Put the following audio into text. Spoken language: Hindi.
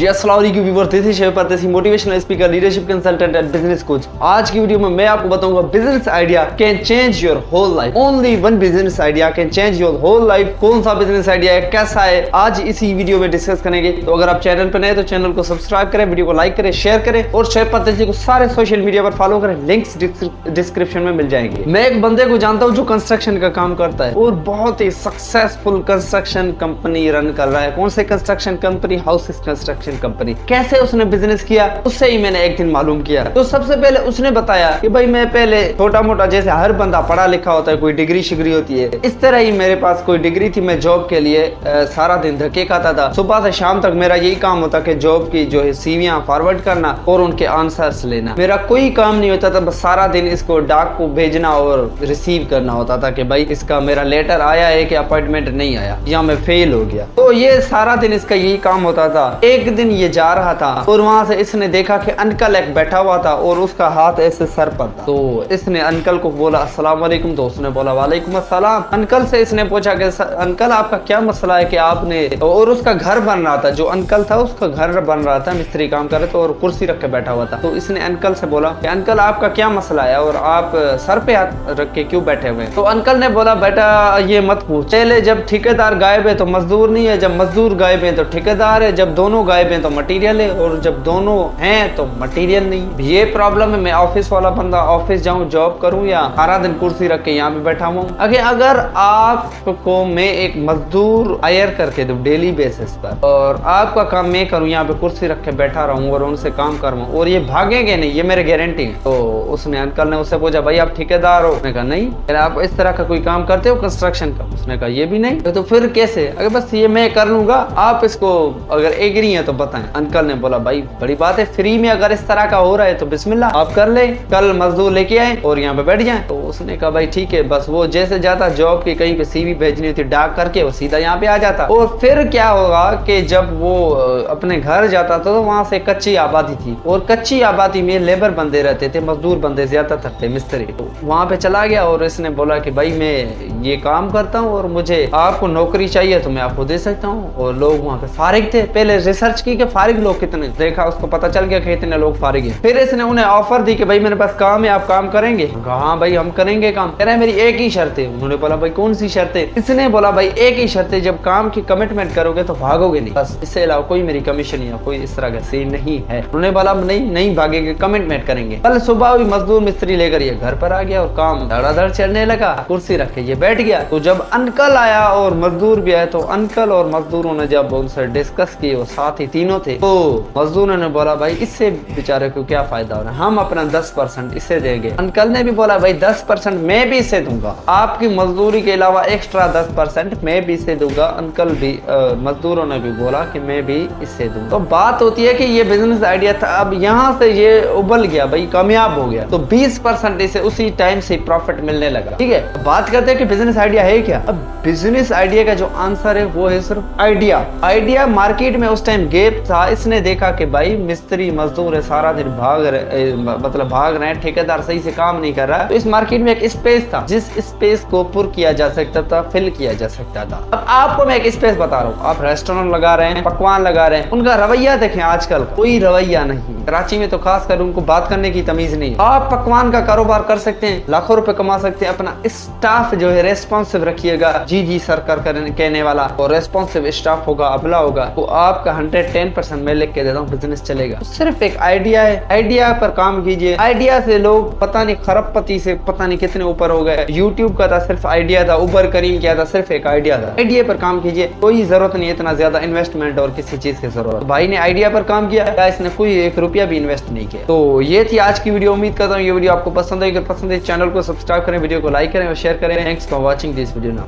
जी अस्सलाम वालेकुम viewers, this is chef Pardesi, motivational speaker, leadership consultant and business coach. आज की वीडियो में मैं आपको बताऊंगा business idea can change your whole life. Only one business idea can change your whole life. कौन सा बिजनेस आइडिया है, कैसा है, आज इसी वीडियो में डिस्कस करेंगे। तो अगर आप चैनल पर नए तो चैनल को सब्सक्राइब करें, वीडियो को लाइक करें, शेयर करें और शेफ परदेसी को सारे सोशल मीडिया पर फॉलो करें। लिंक्स डिस्क्रिप्शन में मिल जाएंगे। मैं एक बंदे को जानता हूँ जो कंस्ट्रक्शन का काम करता है और बहुत ही सक्सेसफुल कंस्ट्रक्शन कंपनी रन कर रहा है। कौन से construction company? Houses construction company. कैसे उसने बिजनेस किया उससे ही मैंने एक दिन मालूम किया। तो सबसे पहले उसने बताया कि भाई मैं पहले छोटा मोटा, जैसे हर बंदा पढ़ा लिखा होता है, कोई डिग्री शिग्री होती है, इस तरह ही मेरे पास कोई डिग्री थी। मैं जॉब के लिए सारा दिन धक्के खाता था। सुबह से शाम तक मेरा यही काम होता कि जॉब की जो है सीवियां फॉरवर्ड करना और उनके आंसर्स लेना। मेरा कोई काम नहीं होता था, बस सारा दिन इसको डाक को भेजना और रिसीव करना होता था कि भाई इसका मेरा लेटर आया है कि अपॉइंटमेंट नहीं आया या मैं फेल हो गया। तो ये सारा दिन इसका यही काम होता था। एक दिन ये जा रहा था और वहां से इसने देखा कि अंकल एक बैठा हुआ था और उसका हाथ ऐसे सर पर था। तो इसने अंकल को बोला अस्सलाम वालेकुम। तो उसने बोला वालेकुम अस्सलाम। अंकल से इसने पूछा कि अंकल आपका क्या मसला है कि आपने, और उसका घर बन रहा था, जो अंकल था उसका घर बन रहा था, मिस्त्री काम कर रहे थे और कुर्सी रख के बैठा हुआ था। तो इसने अंकल से बोला कि अंकल आपका क्या मसला है और आप सर पे हाथ रख के क्यों बैठे हुए? तो अंकल ने बोला बेटा ये मत पूछ, पहले जब ठेकेदार गायब है तो मजदूर नहीं है, जब मजदूर गायब है तो ठेकेदार है, जब दोनों गायब है तो मटेरियल है और जब दोनों हैं तो मटेरियल नहीं। ये प्रॉब्लम है। मैं ऑफिस वाला बंदा, ऑफिस जाऊं, जॉब करूं या सारा दिन कुर्सी रख के यहाँ पे बैठा हूँ। अगर आपको मैं एक मजदूर हायर करके दूं डेली बेसिस पर और आपका काम मैं करूं, यहाँ पे कुर्सी रख के बैठा रहूं और उनसे काम करूं और ये भागेंगे नहीं, ये मेरे गारंटी है। तो उसने अंकल ने उससे पूछा भाई आप ठेकेदार हो? उसने कहा नहीं। फिर आप इस तरह का कोई काम करते हो कंस्ट्रक्शन का? उसने कहा ये भी नहीं। तो फिर कैसे? अगर बस ये मैं कर लूंगा, आप इसको अगर एग्री है तो बताएं। अंकल ने बोला भाई बड़ी बात है, फ्री में अगर इस तरह का हो रहा है तो बिस्मिल्लाह आप कर ले, कल मजदूर लेके आए और यहाँ पे बैठ जाए। तो उसने कहा भाई ठीक है। बस वो जैसे जाता जॉब की कहीं पे सीवी भेजनी थी डाक करके, वो सीधा यहाँ पे आ जाता। और फिर क्या होगा कि जब वो अपने घर जाता था तो वहां से कच्ची आबादी थी और कच्ची आबादी में लेबर बंदे रहते थे, मजदूर बंदे ज्यादातर थे, मिस्त्री। तो वहां पे चला गया और इसने बोला कि भाई मैं ये काम करता हूँ और मुझे आपको नौकरी चाहिए तो मैं आपको दे सकता हूँ। और लोग वहाँ पे फारिग थे। पहले रिसर्च की कि फारिग लोग कितने, देखा उसको पता चल गया कि इतने लोग फारिग हैं। फिर इसने उन्हें ऑफर दी कि भाई मेरे पास काम है, आप काम करेंगे? हाँ भाई हम करेंगे काम। कह रहा है मेरी एक ही शर्त है। उन्होंने बोला भाई कौन सी शर्त है? इसने बोला भाई एक ही शर्त है, जब काम की कमिटमेंट करोगे तो भागोगे नहीं, बस इससे अलावा कोई मेरी कमीशन या कोई इस तरह का सीन नहीं है। उन्होंने बोला नहीं भागेंगे, कमिटमेंट करेंगे। कल सुबह हुई, मजदूर मिस्त्री लेकर ये घर पर आ गया और काम धड़ाधड़ चलने लगा। कुर्सी रख के ये बैठ गया। तो जब अंकल आया और मजदूर भी आया तो अंकल और मजदूरों ने जब उनसे डिस्कस किए, वो साथ ही तीनों थे, तो मजदूरों ने बोला भाई इससे बेचारे को क्या फायदा हो रहा है, हम अपना 10% इससे देंगे। अंकल ने भी बोला भाई 10% मैं भी इससे दूंगा, आपकी मजदूरी के अलावा एक्स्ट्रा 10% मैं भी इससे दूंगा। अंकल भी मजदूरों ने भी बोला कि मैं भी इससे दूंगा। तो बात होती है कि ये बिजनेस आइडिया था, अब यहाँ से ये उबल गया भाई, कामयाब हो गया। तो 20% इसे उसी टाइम से प्रॉफिट मिलने लगा। ठीक है, बात करते हैं कि बिजनेस आइडिया है क्या। अब बिजनेस आइडिया का जो आंसर है वो है सिर्फ आइडिया। मार्केट में उस टाइम गैप था। इसने देखा कि भाई मिस्त्री मजदूर है, सारा दिन भाग रहे हैं, ठेकेदार सही से काम नहीं कर रहा। तो इस मार्केट में एक स्पेस था जिस स्पेस को पुर किया जा सकता था, फिल किया जा सकता था। अब आपको मैं एक स्पेस बता रहा हूँ, आप रेस्टोरेंट लगा रहे हैं, पकवान लगा रहे हैं, उनका रवैया देखें, आजकल कोई रवैया नहीं। कराची में तो खास कर उनको बात करने की तमीज नहीं। आप पकवान का कारोबार कर सकते हैं, लाखों रुपए कमा सकते हैं। अपना स्टाफ जो है रेस्पॉन्सिव रखिएगा, जी सर कहने वाला और रेस्पॉन्सिव स्टाफ होगा, अबला होगा, तो आपका 110% मैं लिख के देता हूँ बिजनेस चलेगा। तो सिर्फ एक आइडिया है, आइडिया पर काम कीजिए। आइडिया से लोग पता नहीं खरबपति से पता नहीं कितने ऊपर हो गए। यूट्यूब का था सिर्फ आइडिया था, उबर करीम किया था सिर्फ एक आइडिया था। आइडिया पर काम कीजिए, कोई जरूरत नहीं इतना ज्यादा इन्वेस्टमेंट और किसी चीज की जरूरत। भाई ने आइडिया पर काम किया या इसने कोई 1 रुपया भी इन्वेस्ट नहीं किया। तो ये थी आज की वीडियो। उम्मीद करता हूँ ये वीडियो आपको पसंद आई। अगर पसंद है चैनल को सब्सक्राइब करें, वीडियो को लाइक करें और शेयर करें। Thanks for watching this video now.